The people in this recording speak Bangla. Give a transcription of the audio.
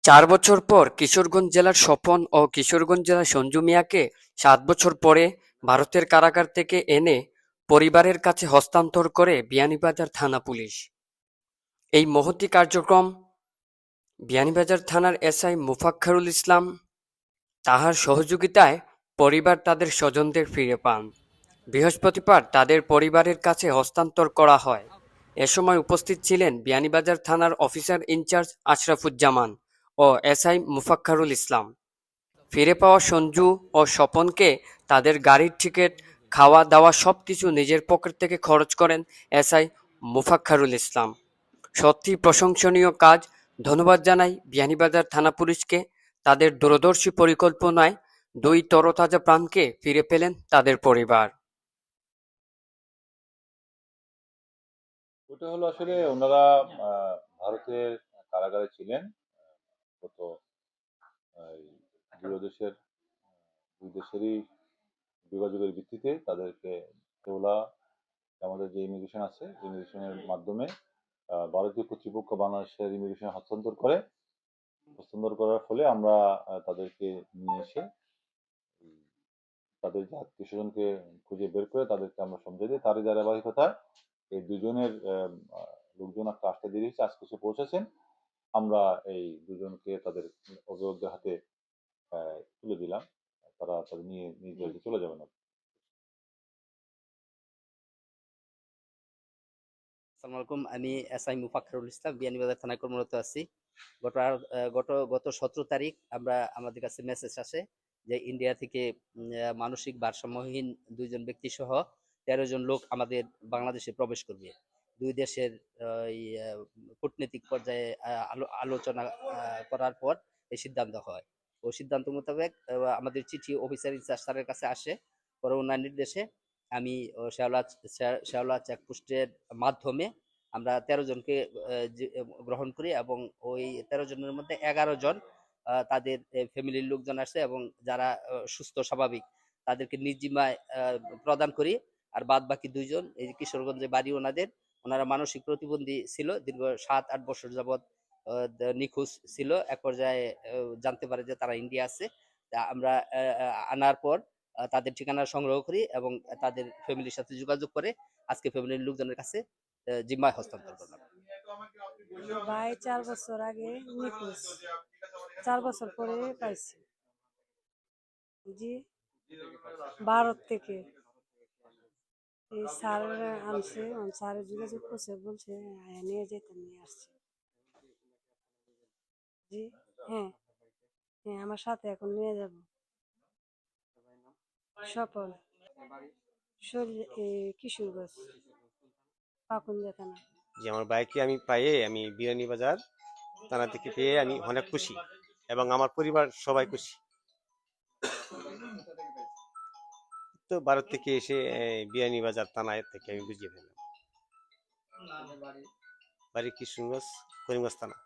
৪ বছর পর কিশোরগঞ্জ জেলার স্বপন ও কিশোরগঞ্জ জেলার সঞ্জু মিয়াকে ৭ বছর পরে ভারতের কারাগার থেকে এনে পরিবারের কাছে হস্তান্তর করে বিয়ানীবাজার থানা পুলিশ। এই মহতী কার্যক্রম বিয়ানীবাজার থানার এসআই মোফাক্খারুল ইসলাম তাহার সহযোগিতায় পরিবার তাদের স্বজনদের ফিরে পান। বৃহস্পতিবার তাদের পরিবারের কাছে হস্তান্তর করা হয়। এ সময় উপস্থিত ছিলেন বিয়ানীবাজার থানার অফিসার ইনচার্জ আশরাফুজ্জামান ও এসআই মোফাক্খারুল ইসলাম। ফিরে পাওয়া সঞ্জু ও স্বপনকে তাদের গাড়ির টিকিট, খাওয়া দাওয়া সবকিছু নিজের পকেট থেকে খরচ করেন এসআই মোফাক্খারুল ইসলাম। সত্যি প্রশংসনীয় কাজ। ধন্যবাদ জানাই বিয়ানীবাজার থানা পুলিশকে। তাদের দূরদর্শী পরিকল্পনায় ২ তরতাজা প্রাণকে ফিরে পেলেন তাদের পরিবার। ওটা হলো আসলে ওনারা ভারতের কারাগারে ছিলেন। গত এই দুই দেশের দুই দেশেরই যোগাযোগের ভিত্তিতে তাদেরকে তোলা, আমাদের যে ইমিগ্রেশন আছে ইমিগ্রেশনের মাধ্যমে ভারতীয় কর্তৃপক্ষ বাংলাদেশের ইমিগ্রেশন হস্তান্তর করার ফলে আমরা তাদেরকে নিয়ে এসে তাদের যে আত্মীয় স্বজনকে খুঁজে বের করে তাদেরকে আমরা সমঝে দিই। তারই ধারাবাহিকতায় এই দুজনের লোকজন একটা আসতে দেরি হয়েছে, আজকে এসে পৌঁছেছেন। আমরা এই দুজনকে তাদের অভিভাবকদের হাতে তুলে দিলাম। তারা তাদের নিয়ে নিজ বাড়িতে চলে যাবেন। আসসালামু আলাইকুম। আমি এসআই মুফাক্খারুল ইসলাম, বিয়ানীবাজার থানায় কর্মরত আছি। গত গত 17 তারিখ আমাদের কাছে মেসেজ আসে যে ইন্ডিয়া থেকে মানসিক ভারসাম্যহীন 2 জন ব্যক্তি সহ 13 জন লোক আমাদের বাংলাদেশে প্রবেশ করবে। দুই দেশের এই কূটনৈতিক পর্যায়ে আলোচনা করার পর এই সিদ্ধান্ত হয়। ওই সিদ্ধান্ত মোতাবেক আমাদের চিঠি অফিসার ইনচার্জ স্যারের কাছে আসে। পরে ওনার নির্দেশে আমি শেওলা চেকপোস্টের মাধ্যমে আমরা 13 জনকে গ্রহণ করি এবং ওই 13 জনের মধ্যে 11 জন তাদের ফ্যামিলির লোকজন আসে এবং যারা সুস্থ স্বাভাবিক তাদেরকে নিজ জিম্মায় প্রদান করি। আর বাদ বাকি 2 জন এই কিশোরগঞ্জে বাড়ি ওনাদের, ওনারা মানসিক প্রতিবন্ধী ছিল, দীর্ঘ 7-8 বছর যাবৎ নিখোঁজ ছিল। এক পর্যায়ে জানতে পারে যে তারা ইন্ডিয়া আছে। তা আমরা আনার পর তাদের ঠিকানা সংগ্রহ করি এবং তাদের ফ্যামিলির সাথে যোগাযোগ করে আজকে ফ্যামিলির লোকজনের কাছে জিম্মায় হস্তান্তর করলাম। ভাই 4 বছর আগে নিখোঁজ, 4 বছর পরে পাইছি। জি, ভারত থেকে এই স্যার আনছে, স্যারের যোগাযোগ করছে, বলছে নিয়ে যেতে, নিয়ে আসছে। জি, হ্যাঁ হ্যাঁ, আমার সাথে এখন নিয়ে যাব। স্বপন, কিশোরগঞ্জ, পাকুন্দা থানা। যে আমার বাইককে আমি পাইয়ে আমি বিয়ানীবাজার থানা থেকে পেয়ে আমি অনেক খুশি এবং আমার পরিবার সবাই খুশি। তো ভারত থেকে এসে বিয়ানীবাজার থানায় থেকে আমি বুঝিয়ে ফেললাম। বাড়ি কিশোরগঞ্জ, করিমগঞ্জ থানা।